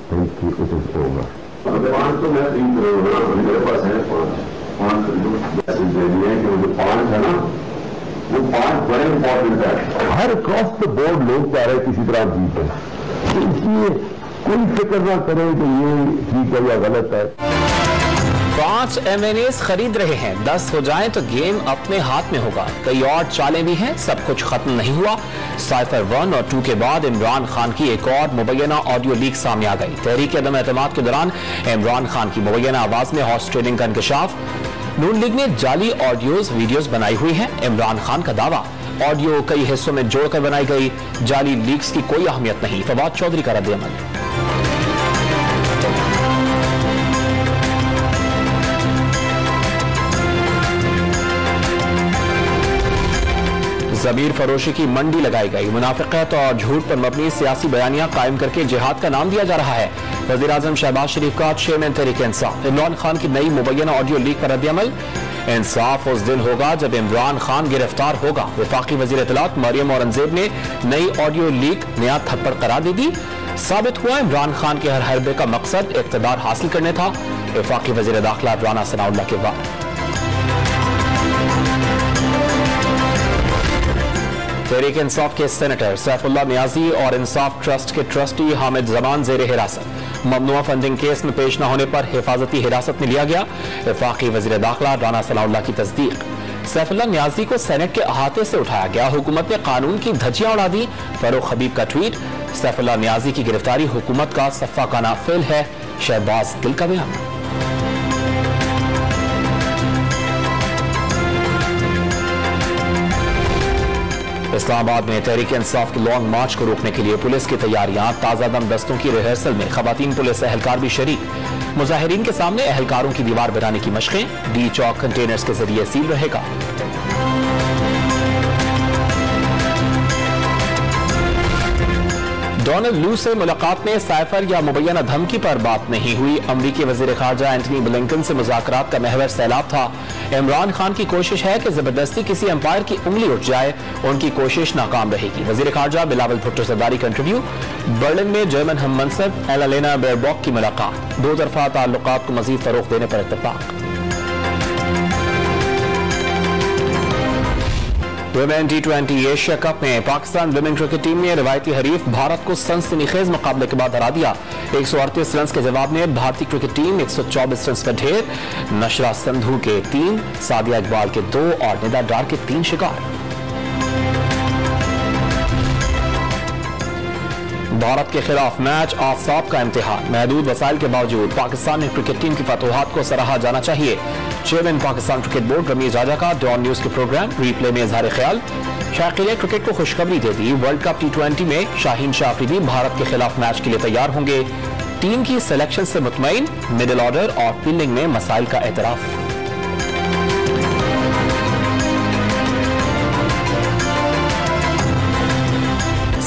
think it is over. पाँच तो मैं 3 करोड़ मेरे पास है 5 मैसेज दे दिए कि वो 5 है ना, वो 5 बड़े इंपॉर्टेंट है। हर क्रॉस द बोर्ड लोग चाह रहे किसी तरह जीते, तो इसलिए कोई फिक्र ना करें कि ये ठीक है या गलत है। 5 MNAs खरीद रहे हैं, 10 हो जाएं तो गेम अपने हाथ में होगा। कई और चालें भी हैं, सब कुछ खत्म नहीं हुआ। साइफर 1 और 2 के बाद इमरान खान की एक और मुबैना ऑडियो लीक सामने आ गई। तहरीक अदम एतमाद के दौरान इमरान खान की मुबैना आवाज में हॉर्स ट्रेडिंग का इंकशाफ। नून लीग ने जाली ऑडियोज वीडियोज बनाई हुई है। इमरान खान का दावा, ऑडियो कई हिस्सों में जोड़कर बनाई गई, जाली लीक्स की कोई अहमियत नहीं। फवाद चौधरी का रद्द-ए-अमल। ज़मीर फरोशी की मंडी लगाई गई। मुनाफिकत और झूठ पर मबनी सियासी बयानियां कायम करके जिहाद का नाम दिया जा रहा है। वज़ीर आज़म शहबाज शरीफ का चेयरमैन तहरीक इंसाफ। इमरान खान की नई मुबैना ऑडियो लीक पर रद्द-ए-अमल। इंसाफ उस दिन होगा जब इमरान खान गिरफ्तार होगा। वफाकी वज़ीर इत्तलात मरियम औरंगज़ेब ने नई ऑडियो लीक नया थप्पड़ करार दे दी। साबित हुआ इमरान खान के हर हरबे का मकसद इक़्तिदार हासिल करने था। वफाकी वज़ीर दाखिला राना सनाउल्लाह के बाद तहरीक इंसाफ के सेनेटर सैफुल्लाह नियाजी और इंसाफ ट्रस्ट के ट्रस्टी हामिद जमान जेर हिरासत। ममनुआ फंडिंग केस में पेश न होने पर हिफाजती हिरासत में लिया गया। वफाकी वज़ीर दाखिला राना सनाउल्लाह की तस्दीक। सैफुल्लाह नियाजी को सेनेट के अहाते से उठाया गया। हुकूमत ने कानून की धज्जियां उड़ा दी। फरूख हबीब का ट्वीट। सैफुल्लाह नियाजी की गिरफ्तारी हुकूमत का सफ़ाकाना फेल है। शहबाज गिल का बयान। इस्लामाबाद में तहरीक इंसाफ की लॉन्ग मार्च को रोकने के लिए पुलिस की तैयारियां। ताजा दम दस्तों की रिहर्सल में खवातीन पुलिस एहलकार भी शरीक। मुजाहिरीन के सामने एहलकारों की दीवार बनाने की मशकें। डी चौक कंटेनर्स के जरिए सील रहेगा। डोनाल्ड लू से मुलाकात में साइफर या मुबैना धमकी पर बात नहीं हुई। अमरीकी वजीर खारजा एंटनी ब्लिंकन से मुज़ाकरात का महवर सैलाब था। इमरान खान की कोशिश है कि जबरदस्ती किसी एम्पायर की उंगली उठ जाए, उनकी कोशिश नाकाम रहेगी। वजीर खारजा बिलावल भुट्टो सरदारी का इंटरव्यू। बर्लिन में जर्मन हम मनसब एनालेना बेयरबॉक की मुलाकात। दो तरफा ताल्लुकात को मजीद फरोग देने पर इत्तफाक। वुमेन T20 एशिया कप में पाकिस्तान वुमेन क्रिकेट टीम ने रवायती हरीफ भारत को सनसनीखेज मुकाबले के बाद हरा दिया। 138 रन के जवाब में भारतीय क्रिकेट टीम 124 रन का ढेर। नशरा संधू के 3, सादिया इकबाल के 2 और निदा डार के 3 शिकार। भारत के खिलाफ मैच आसाब का इम्तिहान। महदूद वसाइल के बावजूद पाकिस्तान ने क्रिकेट टीम की फतूहात को सराहा जाना चाहिए। Chairman Pakistan cricket board Ramiz Raja का डॉन न्यूज के प्रोग्राम रीप्ले में इजहार ख्याल। शायकीन क्रिकेट को खुशखबरी दे दी। वर्ल्ड कप T20 में शाहीन शाह अफरीदी भारत के खिलाफ मैच के लिए तैयार होंगे। टीम की सिलेक्शन से मुतमईन। मिडिल ऑर्डर और फील्डिंग में मसाइल का एतराफ।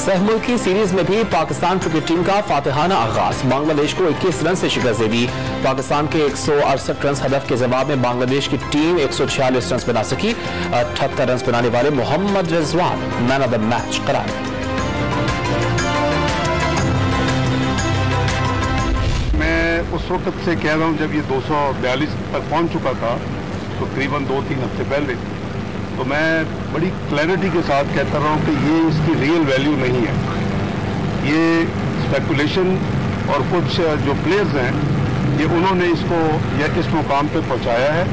सहमुल्की सीरीज में भी पाकिस्तान क्रिकेट टीम का फातिहाना आगाज। बांग्लादेश को 21 रन से शिकस्त दे दी। पाकिस्तान के 168 रन हदफ के जवाब में बांग्लादेश की टीम 146 रन बना सकी। 78 रन बनाने वाले Mohammad Rizwan man of the match करार। मैं उस वक्त से कह रहा हूं जब ये 242 पर पहुंच चुका था, तो तकरीबन 2-3 हफ्ते पहले, तो मैं बड़ी क्लैरिटी के साथ कहता रहा हूँ कि ये इसकी रियल वैल्यू नहीं है। ये स्पेकुलेशन और कुछ जो प्लेयर्स हैं ये उन्होंने इसको या इस मुकाम पे पहुंचाया है।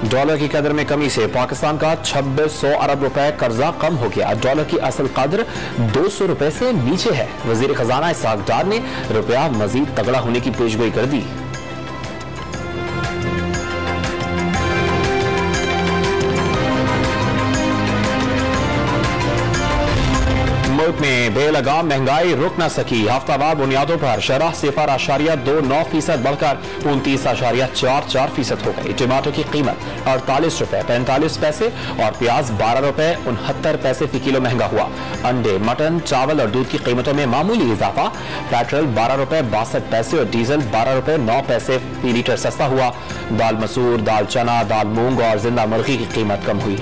डॉलर की कदर में कमी से पाकिस्तान का 2600 अरब रुपए कर्जा कम हो गया। डॉलर की असल कदर 200 रुपए से नीचे है। वजीर खजाना इसहाक डार ने रुपया मजीद तगड़ा होने की पेशगोई कर दी। मुल्क में बेलगाम महंगाई रुक न सकी। हफ्तावार बुनियादों पर शरह 0.29% बढ़कर 29.44% हो गई। टमाटर की कीमत 48 रुपए 45 पैसे और प्याज 12 रुपए 69 पैसे फी किलो महंगा हुआ। अंडे, मटन, चावल और दूध की कीमतों में मामूली इजाफा। पेट्रोल 12 रुपए 62 पैसे और डीजल 12 रुपए 9 पैसे फी लीटर सस्ता हुआ। दाल मसूर, दाल चना, दाल मूंग और जिंदा मुर्गी की कीमत कम हुई।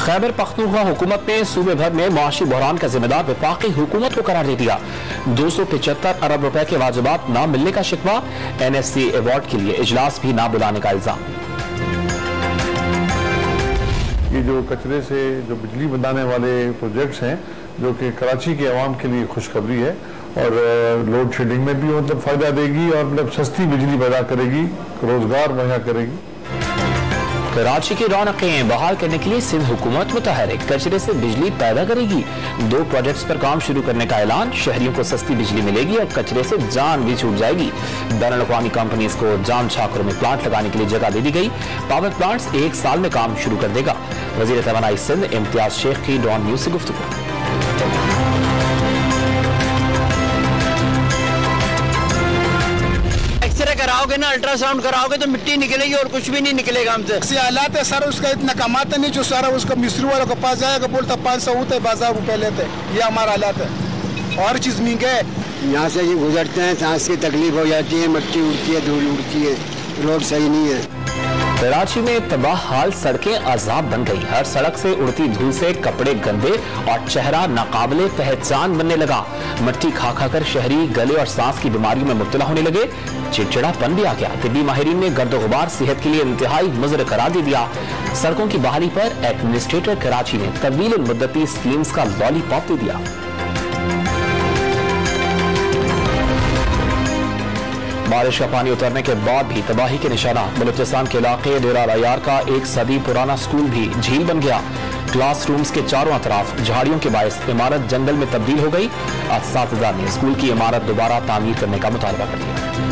खैबर पख्तूनख्वा हुकूमत ने सूबे भर में मुआशी बहरान का जिम्मेदार वफाकी हुकूमत को करार दे दिया। 275 अरब रुपए के वाजिबात न मिलने का शिकवा, NSC अवार्ड के लिए इजलास भी ना बुलाने का इल्जाम। ये जो कचरे से जो बिजली बनाने वाले प्रोजेक्ट्स हैं जो कि कराची के अवाम के लिए खुशखबरी है और लोड शेडिंग में भी मतलब फायदा देगी और मतलब सस्ती बिजली पैदा करेगी, रोजगार मुहैया करेगी। कराची की रौनकें बहाल करने के लिए सिंध हुकूमत मुतहरिक, कचरे से बिजली पैदा करेगी। 2 प्रोजेक्ट्स पर काम शुरू करने का ऐलान, शहरियों को सस्ती बिजली मिलेगी और कचरे से जान भी छूट जाएगी। बैनुल-अक़वामी कंपनीज को जाम छाकरों में प्लांट लगाने के लिए जगह दे दी गई। पावर प्लांट्स 1 साल में काम शुरू कर देगा। वज़ीर तवानाई सिंध इम्तियाज शेख की डॉन न्यूज से गुफ्तगू। कराओगे ना, अल्ट्रासाउंड कराओगे तो मिट्टी निकलेगी और कुछ भी नहीं निकलेगा हमसे। हालात है सर, उसका इतना कमाते नहीं जो सारा उसका मिस्त्री वालों के पास जाएगा, बोलता 500 होते 1000 रुपए लेते। ये हमारा हालात है और चीज महंगे है। यहाँ से ये गुजरते हैं, सांस की तकलीफ हो जाती है, मिट्टी उड़ती है, धूल उड़ती है, रोड सही नहीं है। कराची में तबाह हाल सड़कें अजाब बन गई। हर सड़क से उड़ती धूल से कपड़े गंदे और चेहरा नाकाबिले पहचान बनने लगा। मिट्टी खा खा कर शहरी गले और सांस की बीमारियों में मुब्तला होने लगे। चिड़चिड़ापन भी आ गया। तिब्बी माहिरीन ने गर्द गुबार सेहत के लिए इंतहाई मुज़र करार दे दिया। सड़कों की बहाली पर एडमिनिस्ट्रेटर कराची ने तवील मुद्दती स्कीम्स का लॉलीपॉप दे दिया। बारिश का पानी उतरने के बाद भी तबाही के निशानात। बलूचिस्तान के इलाके डेरा अल-अयार का 1 सदी पुराना स्कूल भी झील बन गया। क्लासरूम्स के चारों तरफ झाड़ियों के बायस इमारत जंगल में तब्दील हो गई। असातिज़ा ने स्कूल की इमारत दोबारा तामीर करने का मुतालबा कर दिया।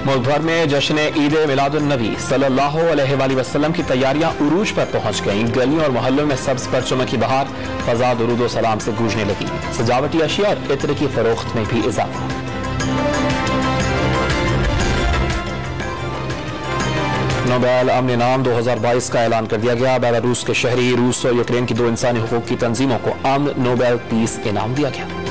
मुल्क भर में जश्न ईद मिलादुन्नबी सल्लल्लाहु अलैहि वसल्लम की तैयारियां उरूज पर पहुंच गईं। गलियों और मोहल्लों में सब्ज पर चमकी बहार, फजा दुरूद व सलाम से गूंजने लगी। सजावटी अशिया और इत्र की फरोख्त में भी इजाफा। नोबेल अमन इनाम 2022 का ऐलान कर दिया गया। बेलारूस के शहरी, रूस और यूक्रेन की 2 इंसानी हुकूक की तंजीमों को अमन नोबेल पीस इनाम दिया गया।